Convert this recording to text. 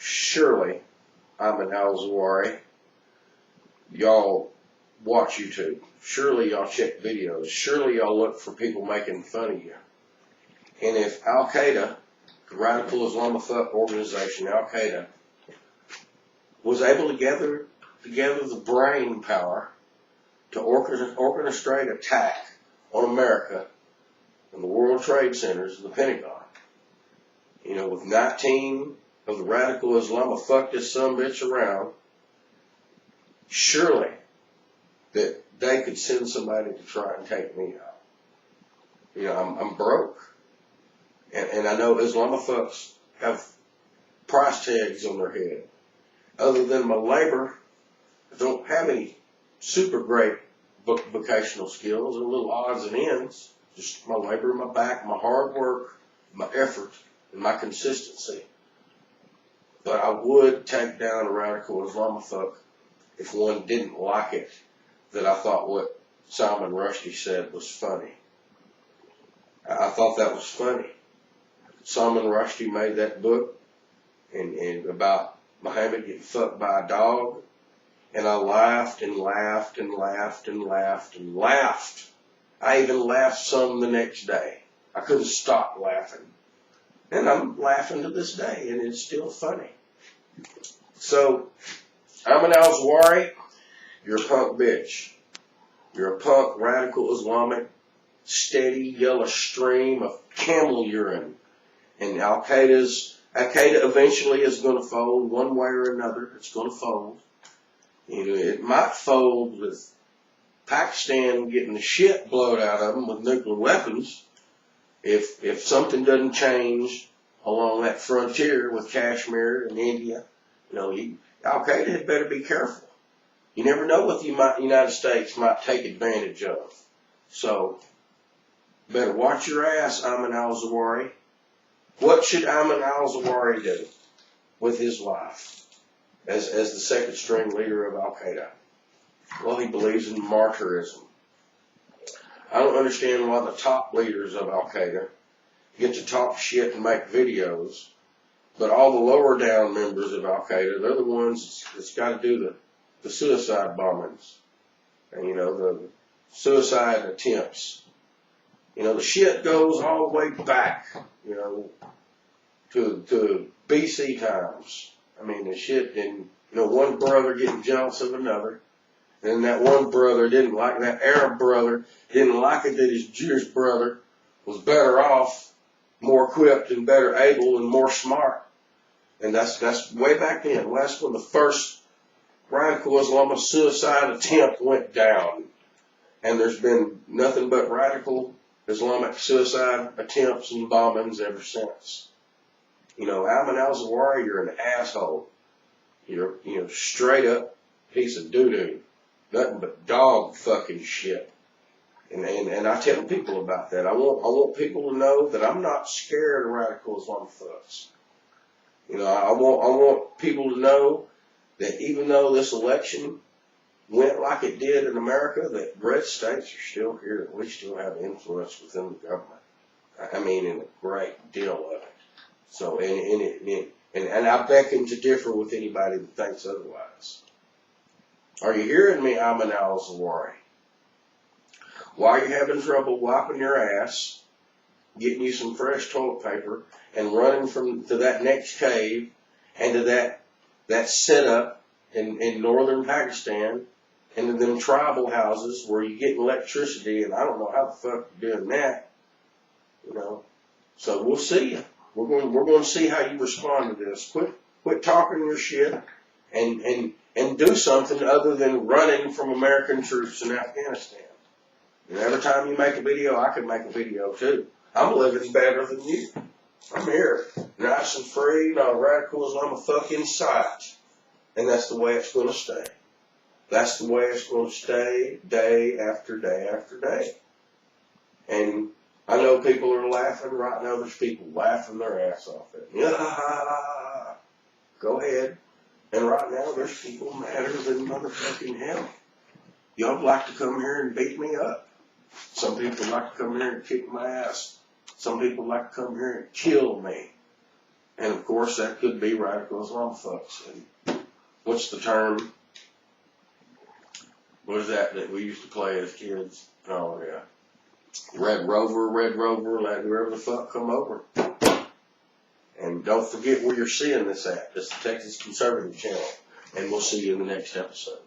Surely, Ayman al-Zawahiri, y'all watch YouTube. Surely y'all check videos. Surely y'all look for people making fun of you. And if Al-Qaeda, the radical Islamist organization, Al-Qaeda, was able to gather together the brain power to orchestrate attack on America and the World Trade Centers and the Pentagon, with 19 of the radical Islamist fuck this sumbitch around, surely that they could send somebody to try and take me out. I'm broke. And I know Islamophobes have price tags on their head. Other than my labor, I don't have any super great vocational skills and little odds and ends. Just my labor, my back, my hard work, my effort, and my consistency. But I would take down a radical Islamophobe if one didn't like it, that I thought what Salman Rushdie said was funny. I thought that was funny. Salman Rushdie made that book and about Muhammad getting fucked by a dog, and I laughed and laughed and laughed and laughed and laughed. I even laughed some the next day. I couldn't stop laughing. And I'm laughing to this day, and it's still funny. So, Ayman al-Zawahiri, you're a punk bitch. You're a punk, radical Islamic, steady yellow stream of camel urine. And Al-Qaeda eventually is going to fold one way or another. It's going to fold. It might fold with Pakistan getting the shit blowed out of them with nuclear weapons if something doesn't change along that frontier with Kashmir and India. Al-Qaeda had better be careful. You never know what the United States might take advantage of. So, better watch your ass, Ayman al-Zawahiri. What should Ayman al-Zawahiri do with his life as the second string leader of Al-Qaeda? Well, he believes in martyrism. I don't understand why the top leaders of Al-Qaeda get to talk shit and make videos, but all the lower down members of Al-Qaeda, they're the ones that's got to do the suicide bombings and, the suicide attempts. The shit goes all the way back, to BC times. I mean, the shit didn't, one brother getting jealous of another. And that one brother didn't like, that Arab brother didn't like it that his Jewish brother was better off, more equipped and better able and more smart. And that's way back then. That's when the first radical Islamist suicide attempt went down. And there's been nothing but radical Islamic suicide attempts and bombings ever since. Ayman al-Zawahiri, you're an asshole. You're, straight up piece of doo-doo. Nothing but dog fucking shit. And I tell people about that. I want people to know that I'm not scared of radical Islamophobes. I want people to know that even though this election went like it did in America, that red states are still here. We still have influence within the government. I mean, in a great deal of it. So, and I beckon to differ with anybody that thinks otherwise. Are you hearing me, Ayman al-Zawahiri? While you're having trouble wiping your ass, getting you some fresh toilet paper, and running to that next cave and to that setup in northern Pakistan, and to them tribal houses where you get electricity, and I don't know how the fuck you're doing that, So we'll see you. We're going to see how you respond to this. Quit talking your shit, and do something other than running from American troops in Afghanistan. Every time you make a video, I can make a video too. I'm living better than you. I'm here, nice and free, not radical as I'm a fucking sight. And that's the way it's going to stay. That's the way it's going to stay day after day after day. And I know people are laughing right now. There's people laughing their ass off at me. Go ahead. And right now there's people madder than motherfucking hell. Y'all like to come here and beat me up. Some people like to come here and kick my ass. Some people like to come here and kill me. And of course, that could be radical Islamophobes. And what's the term? What is that we used to play as kids? Oh, yeah. Red Rover, let whoever the fuck come over. And don't forget where you're seeing this at. This is the Texas Conservative Channel. And we'll see you in the next episode.